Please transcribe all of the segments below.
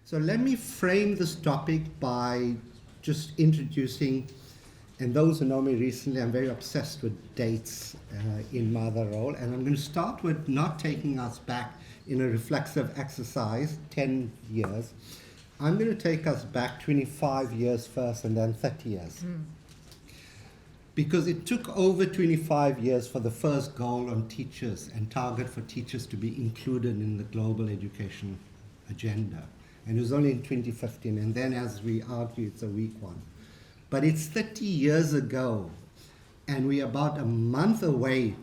So let me frame this topic by just introducing, and those who know me recently, I'm very obsessed with dates in my other role, and I'm going to start with not taking us back in a reflexive exercise, 10 years. I'm going to take us back 25 years first and then 30 years. Because it took over 25 years for the first goal on teachers and target for teachers to be included in the global education agenda. And it was only in 2015, and then as we argue, it's a weak one. But it's 30 years ago, and we're about a month away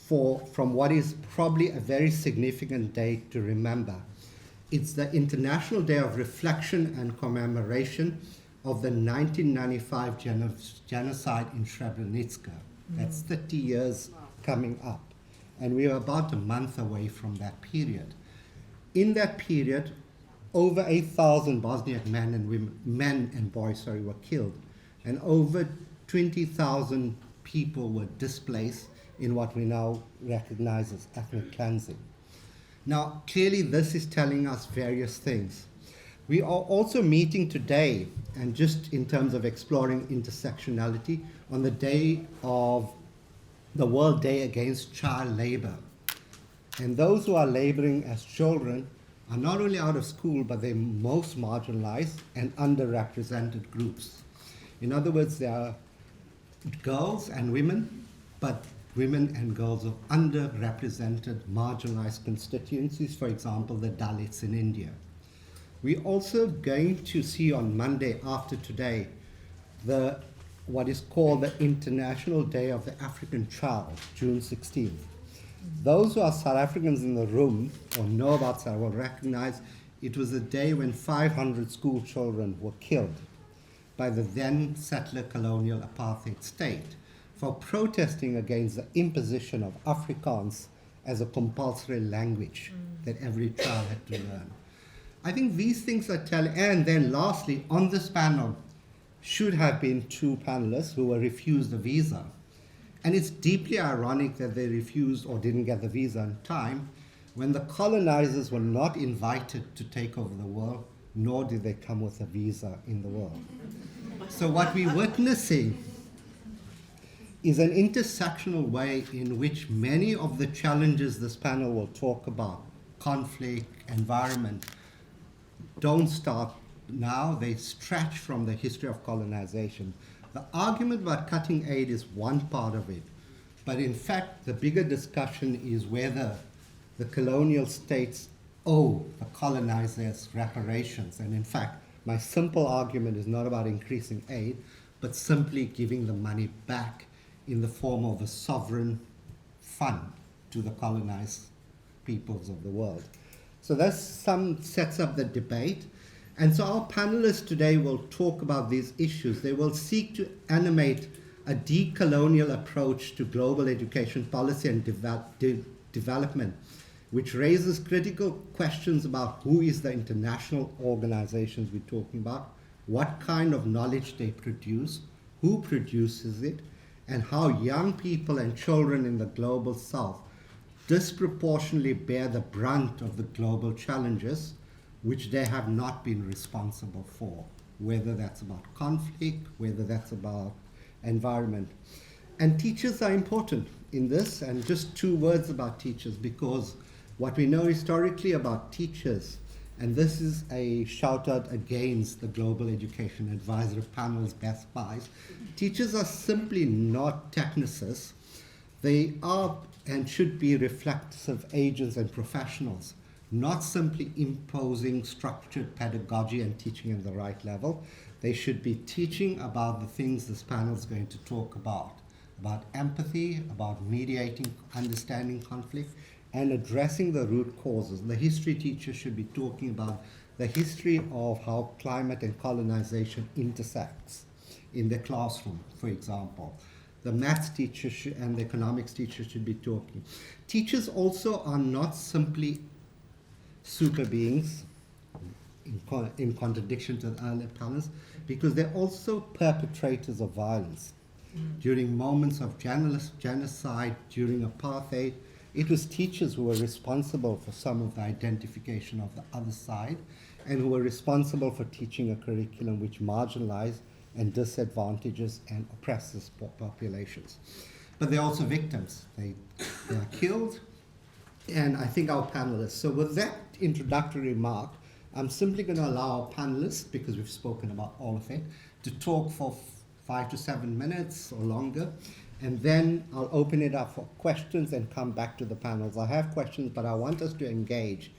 from what is probably a very significant date to remember. It's the International Day of Reflection and Commemoration of the 1995 genocide in Srebrenica. That's 30 years coming up. And we are about a month away from that period. In that period, over 8,000 Bosniak men and boys were killed, and over 20,000 people were displaced in what we now recognize as ethnic cleansing. Now, clearly this is telling us various things. We are also meeting today, and just in terms of exploring intersectionality, on the day of the World Day Against Child Labor. And those who are laboring as children are not only out of school, but they're most marginalized and underrepresented groups. In other words, they are girls and women, but women and girls of underrepresented, marginalized constituencies, for example, the Dalits in India. We're also going to see on Monday after today what is called the International Day of the African Child, June 16th. Those who are South Africans in the room or know about South will recognize it was a day when 500 school children were killed by the then settler colonial apartheid state for protesting against the imposition of Afrikaans as a compulsory language that every child had to learn. I think these things are telling, and then lastly, on this panel should have been two panelists who were refused a visa. And it's deeply ironic that they refused or didn't get the visa in time when the colonizers were not invited to take over the world, nor did they come with a visa in the world. So what we're witnessing is an intersectional way in which many of the challenges this panel will talk about, conflict, environment, don't start now, they stretch from the history of colonization. The argument about cutting aid is one part of it, but in fact, the bigger discussion is whether the colonial states owe the colonizers reparations. And in fact, my simple argument is not about increasing aid, but simply giving the money back in the form of a sovereign fund to the colonized peoples of the world. So that sets up the debate. And so our panelists today will talk about these issues. They will seek to animate a decolonial approach to global education policy and development, which raises critical questions about who is the international organizations we're talking about, what kind of knowledge they produce, who produces it, and how young people and children in the global south disproportionately bear the brunt of the global challenges which they have not been responsible for, whether that's about conflict, whether that's about environment. And teachers are important in this, and just two words about teachers, because what we know historically about teachers, and this is a shout out against the Global Education Advisory Panel's best buys, teachers are simply not technicists. They are and should be reflexive agents and professionals, not simply imposing structured pedagogy and teaching at the right level. They should be teaching about the things this panel is going to talk about empathy, about mediating, understanding conflict, and addressing the root causes. The history teacher should be talking about the history of how climate and colonization intersects in the classroom, for example. The maths teacher and the economics teacher should be talking. Teachers also are not simply super beings, in contradiction to the earlier panels, because they're also perpetrators of violence. During moments of genocide, during apartheid, It was teachers who were responsible for some of the identification of the other side and who were responsible for teaching a curriculum which marginalized and disadvantages and oppresses populations. But they're also victims. They are killed, and I think our panelists. So with that introductory remark, I'm simply going to allow our panelists, because we've spoken about all of it, to talk for 5 to 7 minutes or longer, and then I'll open it up for questions and come back to the panels. I have questions, but I want us to engage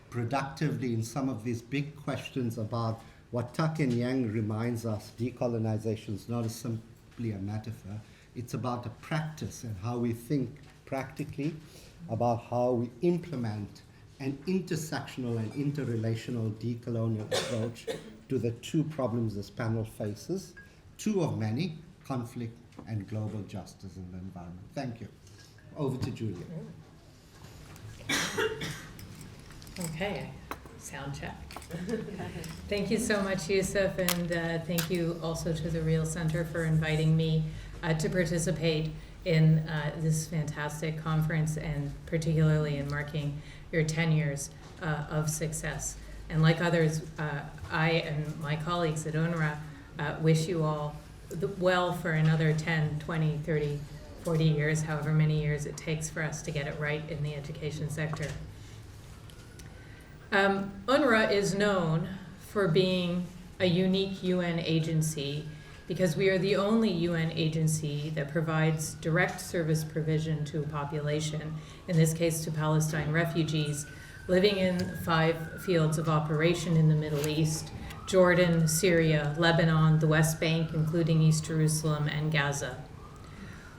productively in some of these big questions about what Tuck and Yang reminds us, decolonization is not simply a metaphor. It's about a practice and how we think practically about how we implement an intersectional and interrelational decolonial approach to the two problems this panel faces, two of many, conflict and global justice in the environment. Thank you. Over to Julia. Okay, sound check. Thank you so much, Yusuf, and thank you also to the Real Center for inviting me to participate in this fantastic conference, and particularly in marking your 10 years of success. And like others, I and my colleagues at UNRWA wish you all well for another 10, 20, 30, 40 years, however many years it takes for us to get it right in the education sector. UNRWA is known for being a unique UN agency because we are the only UN agency that provides direct service provision to a population, in this case to Palestine refugees, living in 5 fields of operation in the Middle East: Jordan, Syria, Lebanon, the West Bank, including East Jerusalem, and Gaza.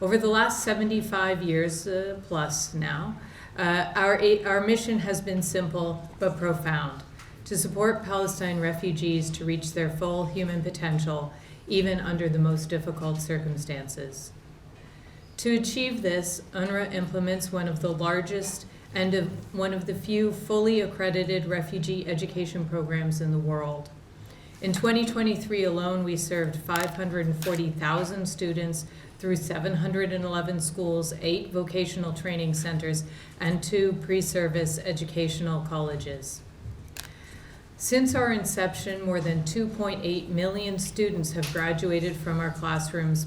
Over the last 75 years plus now, our mission has been simple but profound: to support Palestine refugees to reach their full human potential, even under the most difficult circumstances. To achieve this, UNRWA implements one of the largest and one of the few fully accredited refugee education programs in the world. In 2023 alone, we served 540,000 students through 711 schools, 8 vocational training centers, and 2 pre-service educational colleges. Since our inception, more than 2.8 million students have graduated from our classrooms,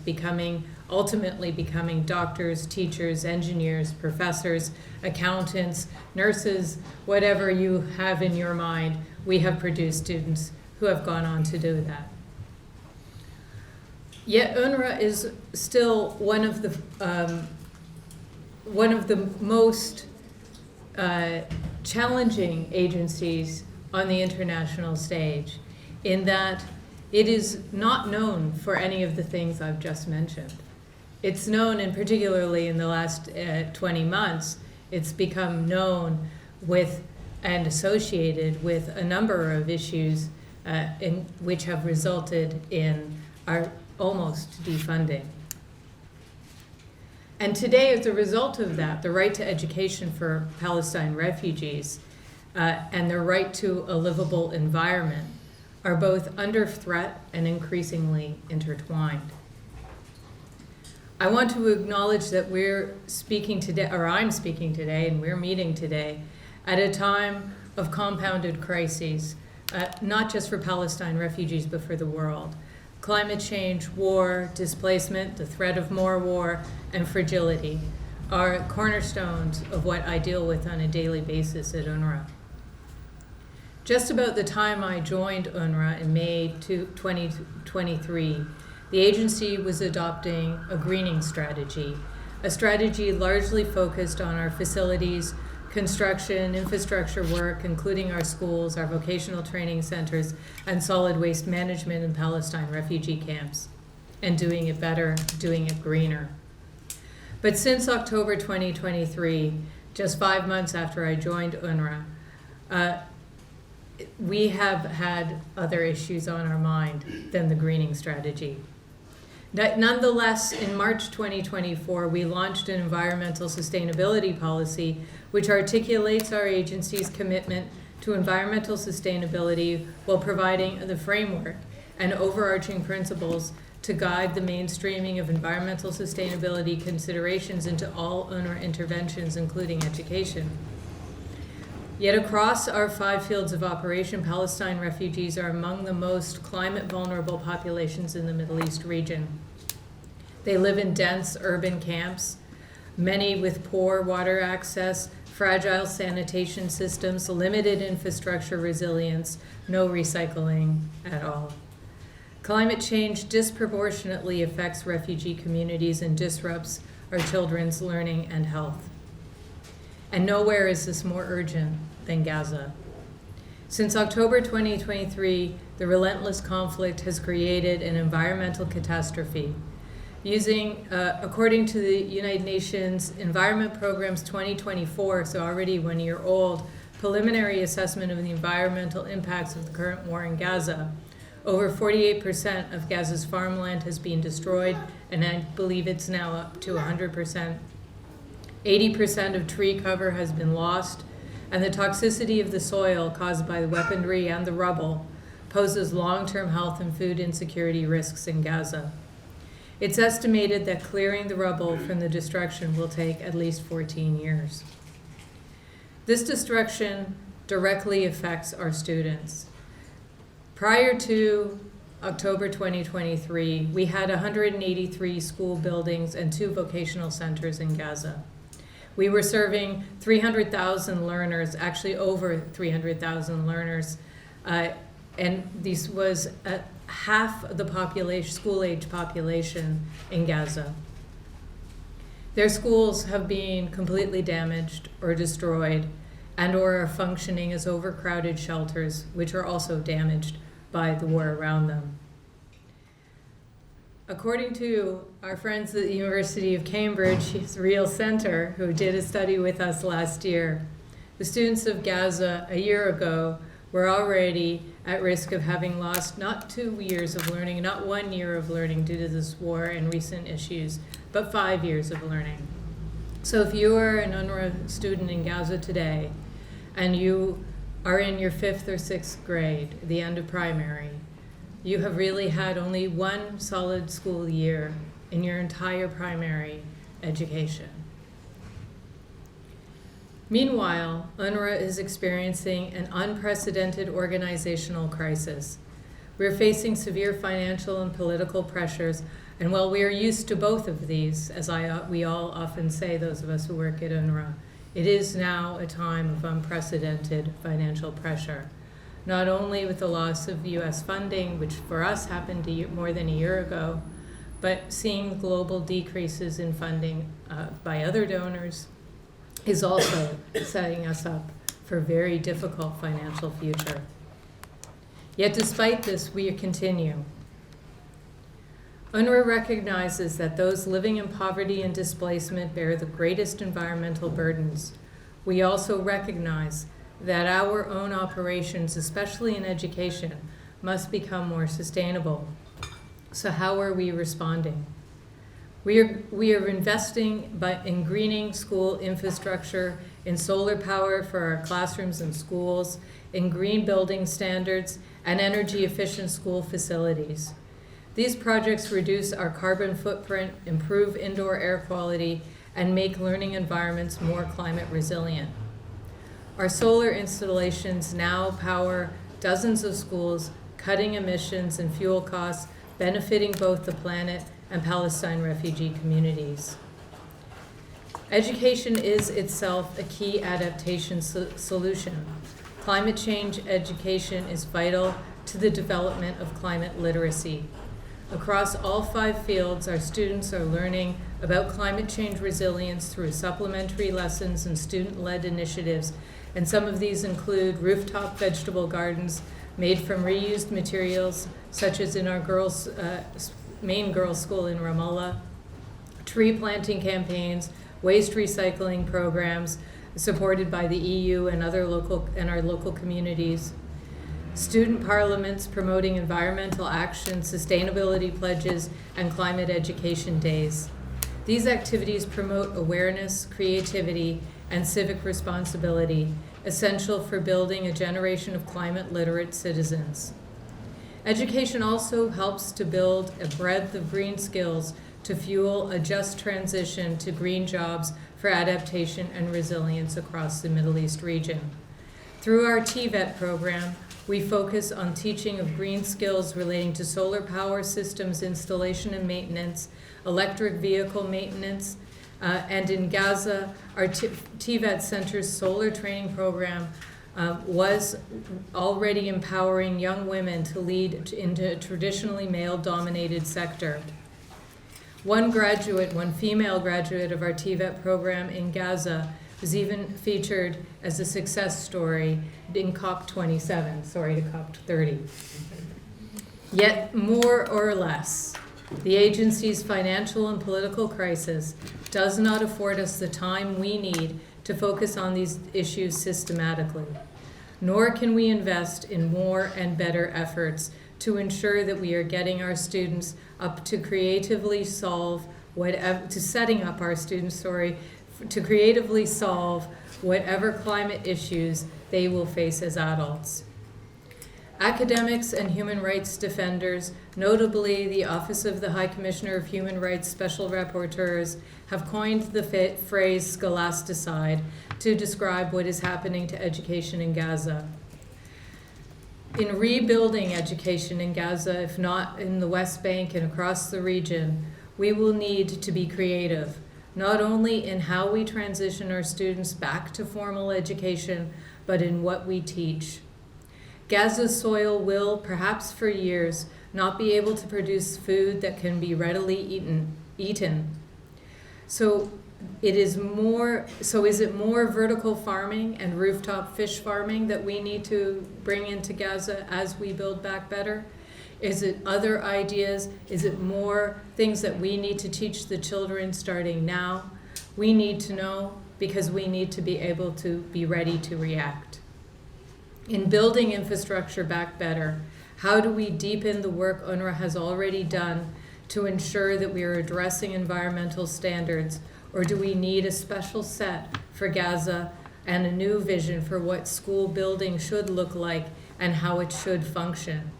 ultimately becoming doctors, teachers, engineers, professors, accountants, nurses, whatever you have in your mind. We have produced students who have gone on to do that. Yet UNRWA is still one of the most challenging agencies on the international stage, in that it is not known for any of the things I've just mentioned. It's known, and particularly in the last 20 months, it's become known with and associated with a number of issues which have resulted in our almost defunding. And today, as a result of that, the right to education for Palestine refugees and their right to a livable environment are both under threat and increasingly intertwined. I want to acknowledge that we're speaking today, or I'm speaking today, and we're meeting today at a time of compounded crises, not just for Palestine refugees, but for the world. Climate change, war, displacement, the threat of more war, and fragility are cornerstones of what I deal with on a daily basis at UNRWA. Just about the time I joined UNRWA in May 2023, the agency was adopting a greening strategy, a strategy largely focused on our facilities, construction, infrastructure work, including our schools, our vocational training centers, and solid waste management in Palestine refugee camps, and doing it better, doing it greener. But since October 2023, just 5 months after I joined UNRWA, we have had other issues on our mind than the greening strategy. Nonetheless, in March 2024, we launched an environmental sustainability policy which articulates our agency's commitment to environmental sustainability while providing the framework and overarching principles to guide the mainstreaming of environmental sustainability considerations into all UNRWA interventions, including education. Yet across our 5 fields of operation, Palestine refugees are among the most climate vulnerable populations in the Middle East region. They live in dense urban camps, many with poor water access, fragile sanitation systems, limited infrastructure resilience, no recycling at all. Climate change disproportionately affects refugee communities and disrupts our children's learning and health. And nowhere is this more urgent than Gaza. Since October 2023, the relentless conflict has created an environmental catastrophe. According to the United Nations Environment Program's 2024, so already 1 year old, preliminary assessment of the environmental impacts of the current war in Gaza, over 48% of Gaza's farmland has been destroyed, and I believe it's now up to 100%. 80% of tree cover has been lost, and the toxicity of the soil caused by the weaponry and the rubble poses long-term health and food insecurity risks in Gaza. It's estimated that clearing the rubble from the destruction will take at least 14 years. This destruction directly affects our students. Prior to October 2023, we had 183 school buildings and 2 vocational centers in Gaza. We were serving 300,000 learners, actually over 300,000 learners, and this was half of the population, school-age population in Gaza. Their schools have been completely damaged or destroyed and or are functioning as overcrowded shelters, which are also damaged by the war around them. According to our friends at the University of Cambridge's Real Center, who did a study with us last year, the students of Gaza a year ago were already at risk of having lost not 2 years of learning, not 1 year of learning due to this war and recent issues, but 5 years of learning. So if you are an UNRWA student in Gaza today, and you are in your 5th or 6th grade, the end of primary, you have really had only 1 solid school year in your entire primary education. Meanwhile, UNRWA is experiencing an unprecedented organizational crisis. We're facing severe financial and political pressures, and while we are used to both of these, as we all often say, those of us who work at UNRWA, it is now a time of unprecedented financial pressure, not only with the loss of U.S. funding, which for us happened more than a year ago, but seeing global decreases in funding by other donors is also setting us up for a very difficult financial future. Yet despite this, we continue. UNRWA recognizes that those living in poverty and displacement bear the greatest environmental burdens. We also recognize that our own operations, especially in education, must become more sustainable. So how are we responding? We are investing in greening school infrastructure, in solar power for our classrooms and schools, in green building standards, and energy efficient school facilities. These projects reduce our carbon footprint, improve indoor air quality, and make learning environments more climate resilient. Our solar installations now power dozens of schools, cutting emissions and fuel costs, benefiting both the planet and Palestine refugee communities. Education is itself a key adaptation solution. Climate change education is vital to the development of climate literacy. Across all 5 fields, our students are learning about climate change resilience through supplementary lessons and student-led initiatives, and some of these include rooftop vegetable gardens made from reused materials, such as in our main girls' school in Ramallah, tree planting campaigns, waste recycling programs supported by the EU and our local communities, student parliaments promoting environmental action, sustainability pledges, and climate education days. These activities promote awareness, creativity, and civic responsibility, essential for building a generation of climate literate citizens. Education also helps to build a breadth of green skills to fuel a just transition to green jobs for adaptation and resilience across the Middle East region. Through our TVET program, we focus on teaching of green skills relating to solar power systems installation and maintenance, electric vehicle maintenance, and in Gaza, our TVET Center's solar training program was already empowering young women to lead into a traditionally male-dominated sector. One female graduate of our TVET program in Gaza was even featured as a success story in COP27, sorry to COP30. Yet more or less, the agency's financial and political crisis does not afford us the time we need to focus on these issues systematically, nor can we invest in more and better efforts to ensure that we are getting our students up to creatively solve whatever climate issues they will face as adults. Academics and human rights defenders, notably the Office of the High Commissioner of Human Rights Special Rapporteurs, have coined the phrase scholasticide to describe what is happening to education in Gaza. In rebuilding education in Gaza, if not in the West Bank and across the region, we will need to be creative, not only in how we transition our students back to formal education, but in what we teach. Gaza's soil will, perhaps for years, not be able to produce food that can be readily eaten. So is it more vertical farming and rooftop fish farming that we need to bring into Gaza as we build back better? Is it other ideas? Is it more things that we need to teach the children starting now? We need to know because we need to be able to be ready to react. In building infrastructure back better, how do we deepen the work UNRWA has already done to ensure that we are addressing environmental standards, or do we need a special set for Gaza and a new vision for what school building should look like and how it should function?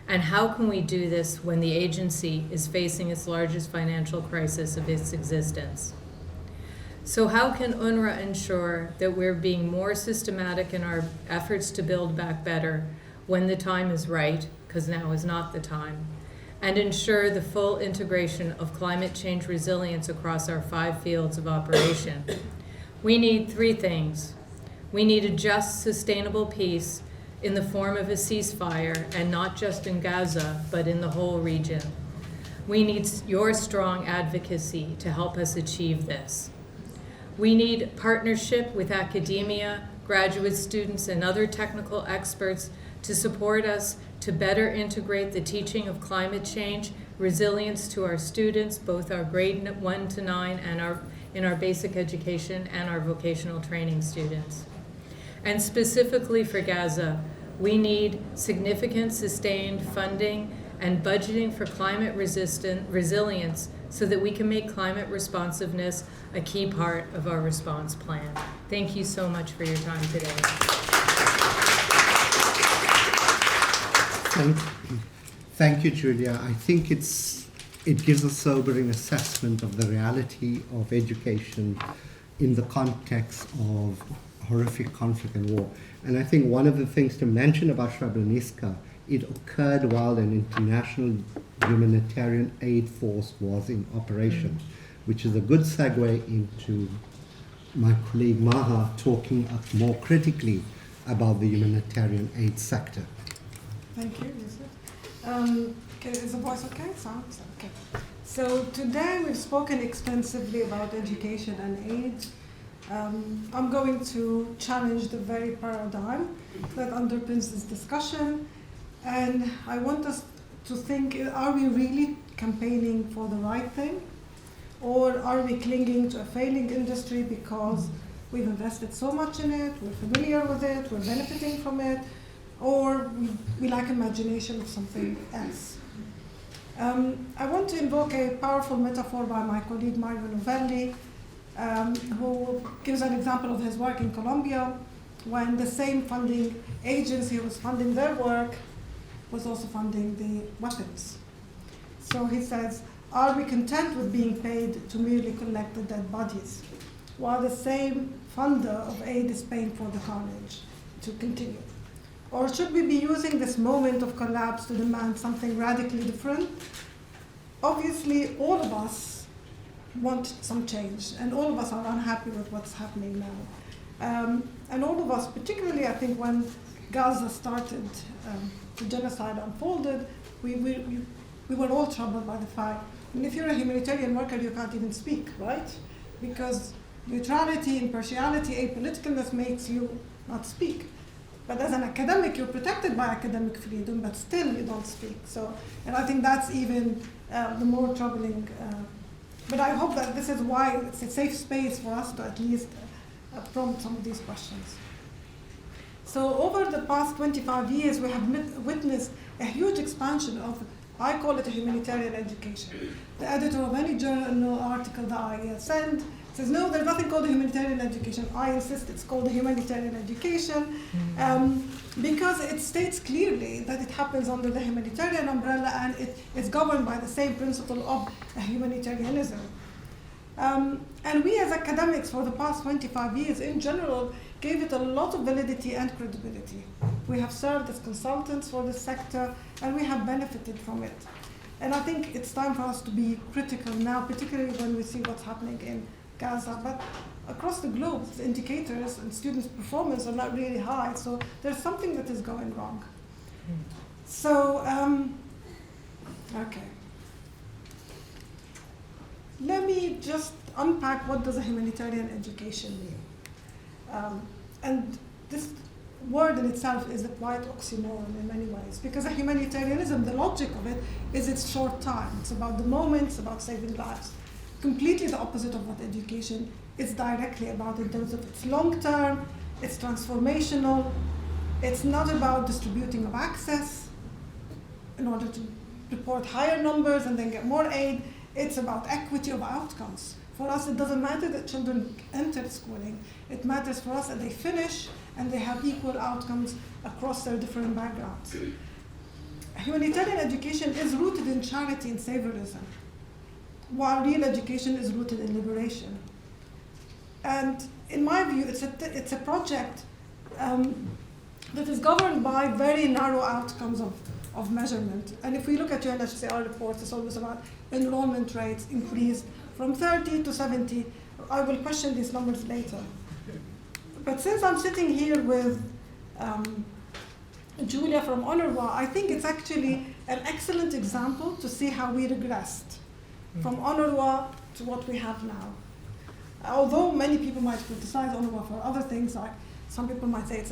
And how can we do this when the agency is facing its largest financial crisis of its existence? So how can UNRWA ensure that we're being more systematic in our efforts to build back better when the time is right, because now is not the time, and ensure the full integration of climate change resilience across our 5 fields of operation? We need 3 things. We need a just, sustainable peace in the form of a ceasefire, and not just in Gaza, but in the whole region. We need your strong advocacy to help us achieve this. We need partnership with academia, graduate students, and other technical experts to support us to better integrate the teaching of climate change, resilience to our students, both our grade 1 to 9 and in our basic education and our vocational training students. And specifically for Gaza, we need significant sustained funding and budgeting for climate resilience so that we can make climate responsiveness a key part of our response plan. Thank you so much for your time today. Thank you, Julia. I think it gives a sobering assessment of the reality of education in the context of horrific conflict and war. And I think one of the things to mention about Srebrenica, it occurred while an international humanitarian aid force was in operation, which is a good segue into my colleague Maha talking more critically about the humanitarian aid sector. Thank you, Yusuf. Is the voice okay? Sounds okay. So today we've spoken extensively about education and aid. I'm going to challenge the very paradigm that underpins this discussion, and I want us to think, are we really campaigning for the right thing? Or are we clinging to a failing industry because we've invested so much in it, we're familiar with it, we're benefiting from it, or we lack imagination of something else? I want to invoke a powerful metaphor by my colleague Mario Novelli, who gives an example of his work in Colombia when the same funding agency who was funding their work was also funding the weapons. So he says, are we content with being paid to merely collect the dead bodies, while the same funder of aid is paying for the carnage to continue? Or should we be using this moment of collapse to demand something radically different? Obviously, all of us want some change, and all of us are unhappy with what's happening now. And all of us, particularly I think when Gaza started, the genocide unfolded, we were all troubled by the fact, and if you're a humanitarian worker, you can't even speak, right? Because neutrality, impartiality, apoliticalness makes you not speak. But as an academic, you're protected by academic freedom, but still you don't speak. So, and I think that's even the more troubling. But I hope that this is why it's a safe space for us to at least prompt some of these questions. So over the past 25 years, we have witnessed a huge expansion of, I call it a humanitarian education. The editor of any journal article that I send says, no, there's nothing called a humanitarian education. I insist it's called a humanitarian education because it states clearly that it happens under the humanitarian umbrella and it is governed by the same principle of humanitarianism. And we as academics for the past 25 years in general gave it a lot of validity and credibility. We have served as consultants for this sector and we have benefited from it. And I think it's time for us to be critical now, particularly when we see what's happening in Gaza. But across the globe, the indicators and students' performance are not really high, so there's something that is going wrong. So, okay. Let me just unpack what does a humanitarian education mean. And this word in itself is a quite oxymoron in many ways, because a humanitarianism, the logic of it is it's short time. It's about the moment, it's about saving lives. Completely the opposite of what education is directly about in terms of it's long term, it's transformational, it's not about distributing of access in order to report higher numbers and then get more aid. It's about equity of outcomes. For us, it doesn't matter that children enter schooling. It matters for us that they finish and they have equal outcomes across their different backgrounds. Humanitarian education is rooted in charity and saviorism, while real education is rooted in liberation. And in my view, it's a project that is governed by very narrow outcomes of measurement. And if we look at UNHCR reports, it's always about enrollment rates increased from 30 to 70. I will question these numbers later. But since I'm sitting here with Julia from UNRWA, I think it's actually an excellent example to see how we regressed from UNRWA to what we have now. Although many people might criticize UNRWA for other things, like some people might say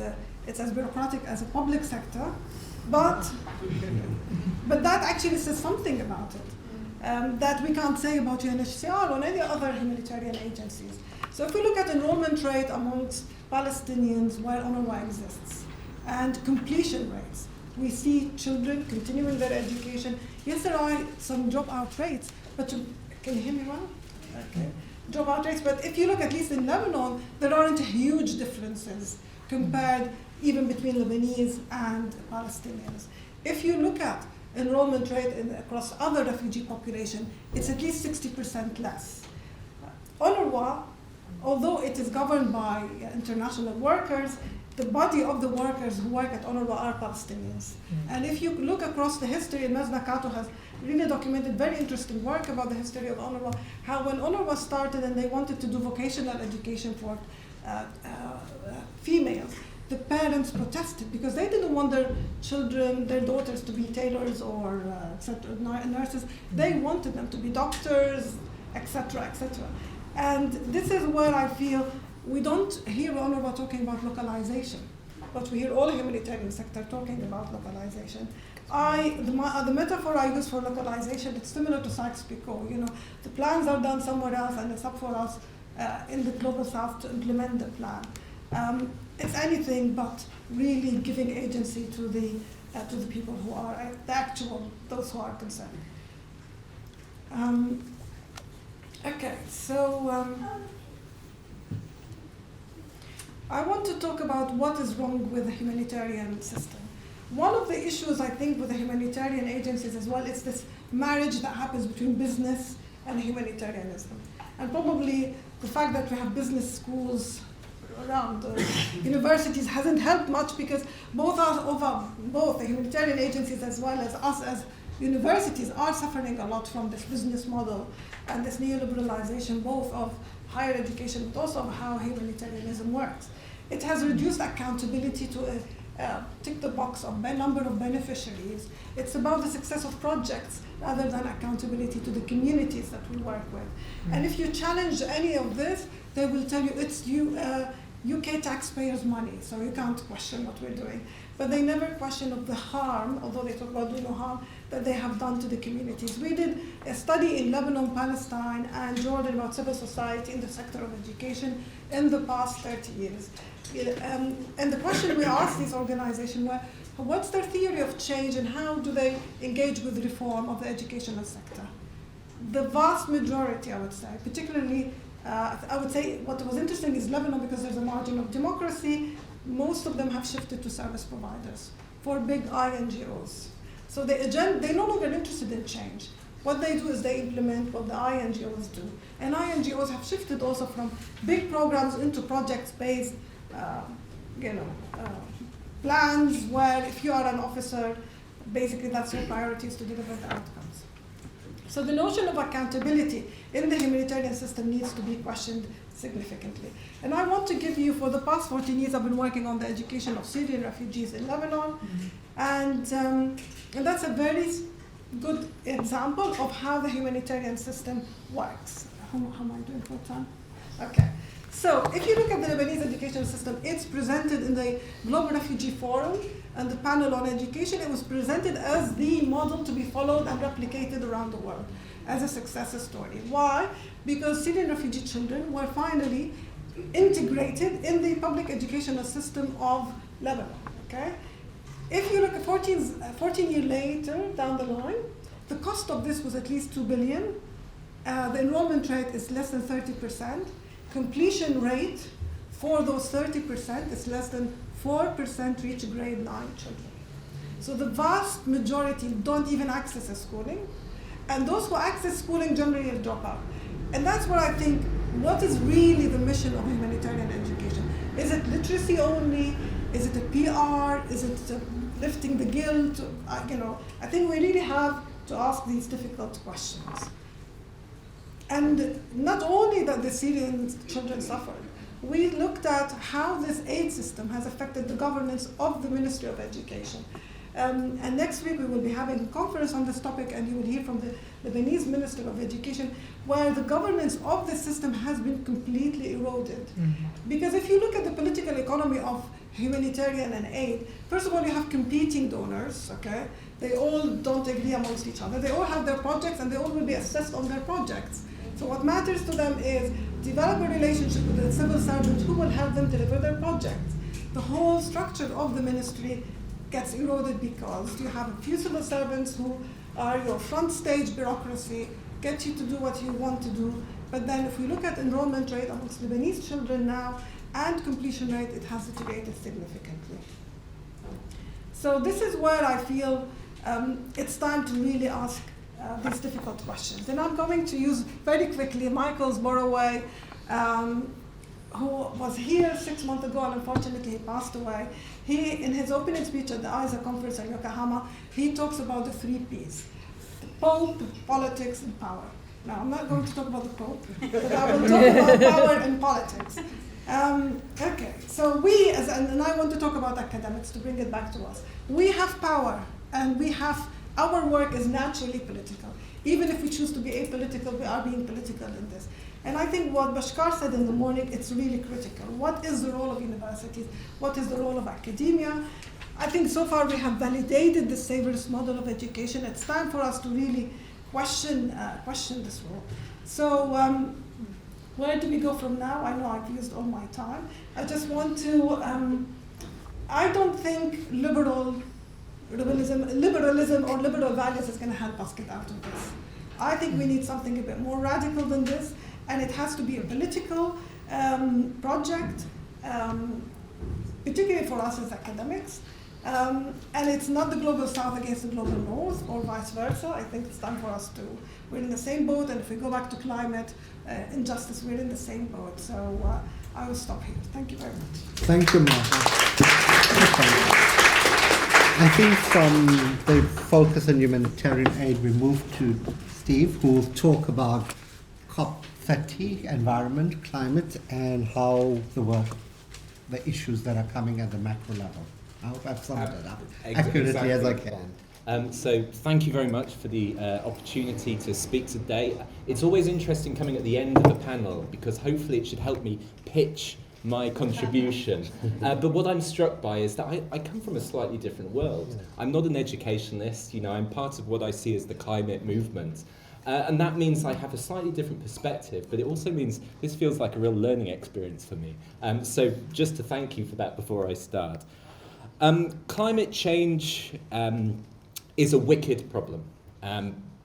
it's as bureaucratic as a public sector, but that actually says something about it, that we can't say about UNHCR or any other humanitarian agencies. So if we look at enrollment rate amongst Palestinians where UNRWA exists, and completion rates, we see children continuing their education. Yes, there are some dropout rates, but can you hear me well? Okay. Dropout rates, but if you look at least in Lebanon, there aren't huge differences compared even between Lebanese and Palestinians. If you look at enrollment rate across other refugee population, it's at least 60% less. UNRWA, although it is governed by international workers, the body of the workers who work at UNRWA are Palestinians. And if you look across the history, and Mazna Kato has really documented very interesting work about the history of UNRWA, how when UNRWA started and they wanted to do vocational education for females, the parents protested because they didn't want their children, their daughters to be tailors or nurses. They wanted them to be doctors, etc., etc. And this is where I feel we don't hear UNRWA talking about localization, but we hear all humanitarian sector talking about localization. The metaphor I use for localization, it's similar to Sykes-Picot. You know, the plans are done somewhere else, and it's up for us in the global south to implement the plan. It's anything but really giving agency to the people who are those who are concerned. Okay, so I want to talk about what is wrong with the humanitarian system. one of the issues, I think, with the humanitarian agencies as well is this marriage that happens between business and humanitarianism. And probably the fact that we have business schools around universities hasn't helped much, because both the humanitarian agencies as well as us as universities are suffering a lot from this business model and this neoliberalization, both of higher education but also of how humanitarianism works. It has reduced accountability to tick the box of number of beneficiaries. It's about the success of projects rather than accountability to the communities that we work with. And if you challenge any of this, they will tell you it's UK taxpayers' money, so you can't question what we're doing. But they never question of the harm, although they talk about doing no harm, that they have done to the communities. We did a study in Lebanon, Palestine, and Jordan about civil society in the sector of education in the past 30 years. And the question we asked these organizations were, what's their theory of change and how do they engage with reform of the educational sector? The vast majority, I would say, particularly, I would say what was interesting is Lebanon, because there's a margin of democracy, most of them have shifted to service providers for big INGOs. So they're no longer interested in change. What they do is they implement what the INGOs do. And INGOs have shifted also from big programs into project-based plans where if you are an officer, basically that's your priority is to deliver the outcomes. So the notion of accountability in the humanitarian system needs to be questioned significantly. And I want to give you, for the past 14 years, I've been working on the education of Syrian refugees in Lebanon. And that's a very good example of how the humanitarian system works. How am I doing for time? Okay. So if you look at the Lebanese education system, it's presented in the Global Refugee Forum and the panel on education. It was presented as the model to be followed and replicated around the world as a success story. Why? Because Syrian refugee children were finally integrated in the public educational system of Lebanon. Okay? If you look at 14 years later down the line, the cost of this was at least $2 billion. The enrollment rate is less than 30%. Completion rate for those 30% is less than 4% reach grade 9 children. So the vast majority don't even access a schooling, and those who access schooling generally drop out. And that's what I think, what is really the mission of humanitarian education? Is it literacy only? Is it a PR? Is it lifting the guilt? I think we really have to ask these difficult questions. And not only that the Syrian children suffered, we looked at how this aid system has affected the governance of the Ministry of Education. And next week we will be having a conference on this topic, and you will hear from the Lebanese Minister of Education, where the governance of the system has been completely eroded. Because if you look at the political economy of humanitarian and aid, first of all, you have competing donors, okay? They all don't agree amongst each other. They all have their projects, and they all will be assessed on their projects. So what matters to them is develop a relationship with the civil servants who will help them deliver their projects. The whole structure of the ministry gets eroded because you have a few civil servants who are your front stage bureaucracy, get you to do what you want to do. But then if we look at enrollment rate amongst Lebanese children now and completion rate, it has deteriorated significantly. So this is where I feel it's time to really ask these difficult questions. And I'm going to use very quickly Michael's Borroway, who was here 6 months ago, and unfortunately he passed away. He, in his opening speech at the ISA conference in Yokohama, he talks about the 3 Ps: the Pope, politics, and power. Now, I'm not going to talk about the Pope, but I will talk about power and politics. Okay, so we, and I want to talk about academics to bring it back to us. We have power, and our work is naturally political. Even if we choose to be apolitical, we are being political in this. And I think what Bashkar said in the morning, it's really critical. What is the role of universities? What is the role of academia? I think so far we have validated the Saver's model of education. It's time for us to really question this role. So where do we go from now? I know I've used all my time. I just want to, I don't think liberalism or liberal values is going to help us get out of this. I think we need something a bit more radical than this, and it has to be a political project, particularly for us as academics. And it's not the global south against the global north or vice versa. I think it's time for us to, we're in the same boat, and if we go back to climate injustice, we're in the same boat. So I will stop here. Thank you very much. Thank you, Maha. I think from the focus on humanitarian aid, we move to Steve, who will talk about COP30, environment, climate, and how the issues that are coming at the macro level. I hope I've summed it up accurately as I can. So thank you very much for the opportunity to speak today. It's always interesting coming at the end of a panel because hopefully it should help me pitch my contribution. But what I'm struck by is that I come from a slightly different world. I'm not an educationalist, I'm part of what I see as the climate movement. And that means I have a slightly different perspective, but it also means this feels like a real learning experience for me. So just to thank you for that before I start. Climate change is a wicked problem,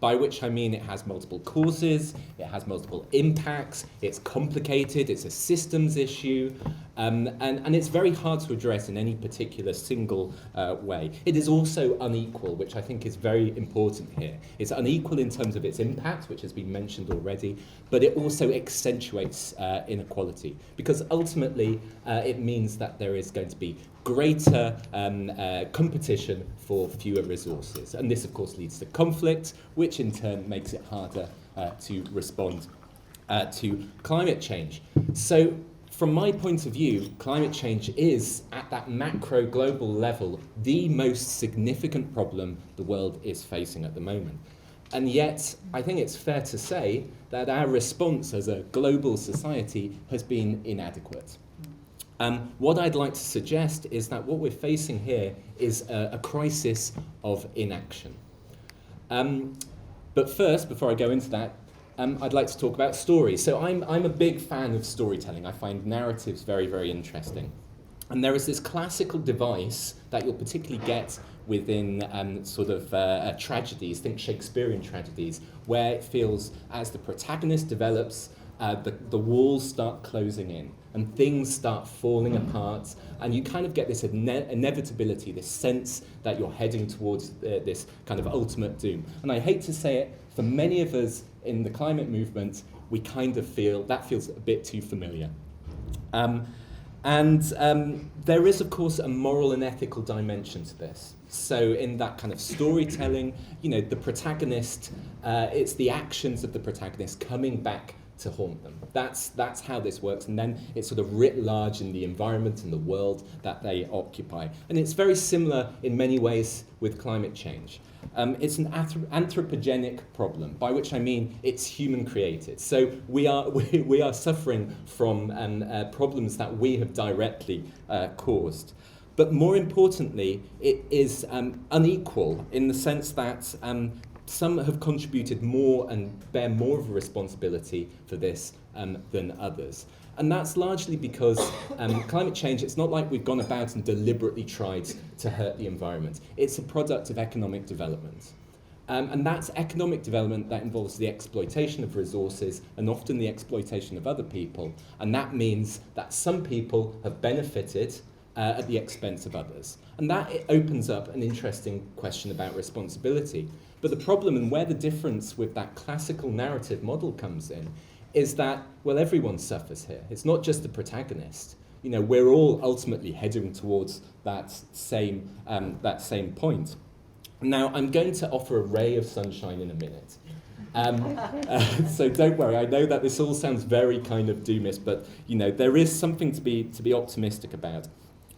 by which I mean it has multiple causes, it has multiple impacts, it's complicated, it's a systems issue, and it's very hard to address in any particular single way. It is also unequal, which I think is very important here. It's unequal in terms of its impact, which has been mentioned already, but it also accentuates inequality, because ultimately it means that there is going to be greater competition for fewer resources. And this, of course, leads to conflict, which in turn makes it harder to respond to climate change. So from my point of view, climate change is, at that macro global level, the most significant problem the world is facing at the moment. And yet, I think it's fair to say that our response as a global society has been inadequate. What I'd like to suggest is that what we're facing here is a crisis of inaction. But first, before I go into that, I'd like to talk about stories. So I'm a big fan of storytelling. I find narratives very, very interesting. And there is this classical device that you'll particularly get within tragedies, think Shakespearean tragedies, where it feels as the protagonist develops, the walls start closing in and things start falling apart, and you kind of get this inevitability, this sense that you're heading towards this kind of ultimate doom. And I hate to say it, for many of us in the climate movement, we kind of feel that feels a bit too familiar. There is, of course, a moral and ethical dimension to this. So in that kind of storytelling, the protagonist, it's the actions of the protagonist coming back to haunt them. That's how this works, and then it's sort of writ large in the environment and the world that they occupy. And it's very similar in many ways with climate change. It's an anthropogenic problem, by which I mean it's human created. So we are suffering from problems that we have directly caused. But more importantly, it is unequal in the sense that some have contributed more and bear more of a responsibility for this than others. And that's largely because climate change, it's not like we've gone about and deliberately tried to hurt the environment. It's a product of economic development. And that's economic development that involves the exploitation of resources and often the exploitation of other people. And that means that some people have benefited at the expense of others. And that opens up an interesting question about responsibility. But the problem, and where the difference with that classical narrative model comes in, is that, well, everyone suffers here. It's not just the protagonist. We're all ultimately heading towards that same point. Now, I'm going to offer a ray of sunshine in a minute. So don't worry, I know that this all sounds very kind of doomist, but there is something to be optimistic about.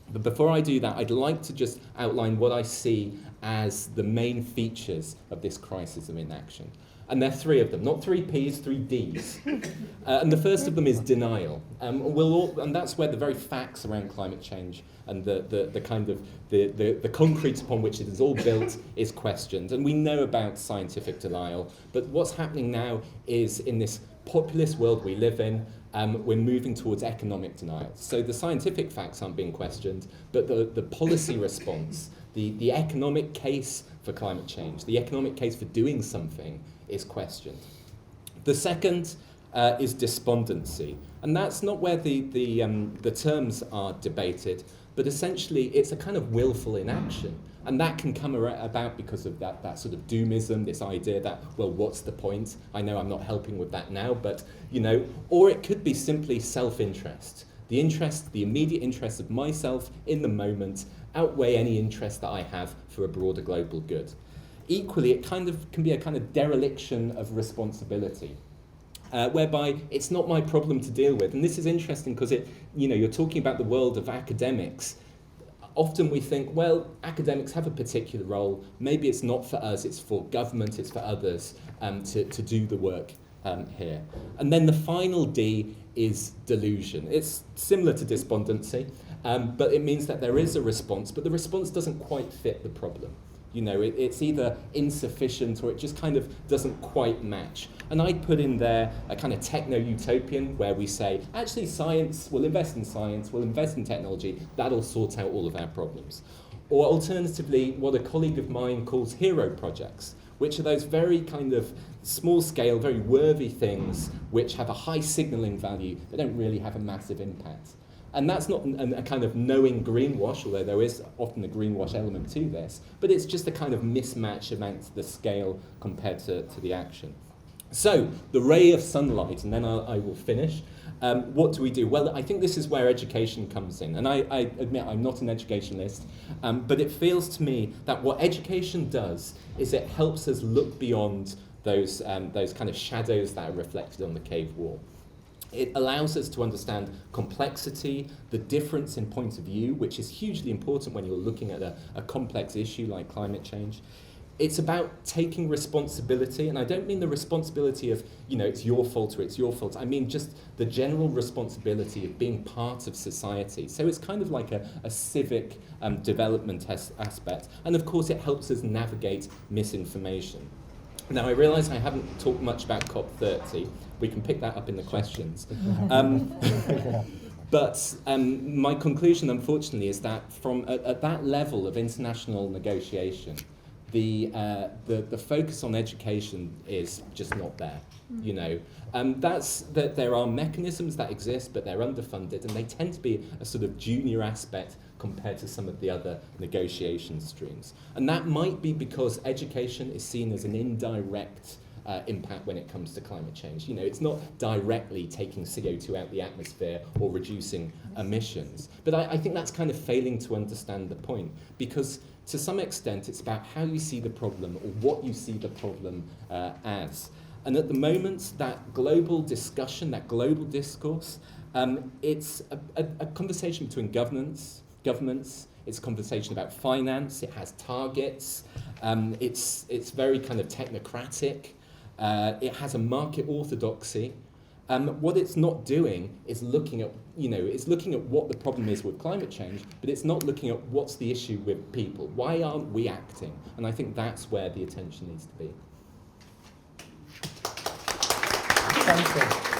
But before I do that, I'd like to just outline what I see as the main features of this crisis of inaction. And there are three of them, not three Ps, three Ds. And the first of them is denial. And that's where the very facts around climate change and the kind of the concrete upon which it is all built is questioned. And we know about scientific denial, but what's happening now is in this populist world we live in, we're moving towards economic denial. So the scientific facts aren't being questioned, but the policy response, the economic case for climate change, the economic case for doing something is questioned. The second is despondency, and that's not where the terms are debated, but essentially it's a kind of willful inaction. And that can come about because of that sort of doomism, this idea that, well, what's the point? I know I'm not helping with that now, but, you know, or it could be simply self-interest. The immediate interest of myself in the moment outweigh any interest that I have for a broader global good. Equally, it kind of can be a kind of dereliction of responsibility, whereby it's not my problem to deal with. And this is interesting because you're talking about the world of academics. Often we think, well, academics have a particular role. Maybe it's not for us, it's for government, it's for others to do the work here. And then the final D is delusion. It's similar to despondency, but it means that there is a response, but the response doesn't quite fit the problem. You know, it's either insufficient or it just kind of doesn't quite match. And I'd put in there a kind of techno-utopian where we say, actually science, we'll invest in technology, that'll sort out all of our problems. Or alternatively, what a colleague of mine calls hero projects, which are those very kind of small scale, very worthy things which have a high signalling value but don't really have a massive impact. And that's not a kind of knowing greenwash, although there is often a greenwash element to this, but it's just a kind of mismatch amongst the scale compared to the action. So, the ray of sunlight, and then I will finish. What do we do? Well, I think this is where education comes in. And I admit I'm not an educationalist, but it feels to me that what education does is it helps us look beyond those kind of shadows that are reflected on the cave wall. It allows us to understand complexity, the difference in point of view, which is hugely important when you're looking at a complex issue like climate change. It's about taking responsibility, and I don't mean the responsibility of, it's your fault or it's your fault. I mean just the general responsibility of being part of society. So it's kind of like a civic development aspect. And of course it helps us navigate misinformation. Now, I realise I haven't talked much about COP30. We can pick that up in the questions. But my conclusion, unfortunately, is that at that level of international negotiation, the focus on education is just not there. That's that there are mechanisms that exist, but they're underfunded, and they tend to be a sort of junior aspect compared to some of the other negotiation streams. And that might be because education is seen as an indirect impact when it comes to climate change. It's not directly taking CO2 out the atmosphere or reducing emissions. But I think that's kind of failing to understand the point, because to some extent it's about how you see the problem or what you see the problem as. And at the moment, that global discussion, that global discourse, it's a conversation between governments, it's a conversation about finance, it has targets, it's very kind of technocratic, it has a market orthodoxy. What it's not doing is looking at, it's looking at what the problem is with climate change, but it's not looking at what's the issue with people. Why aren't we acting? And I think that's where the attention needs to be. Thank you.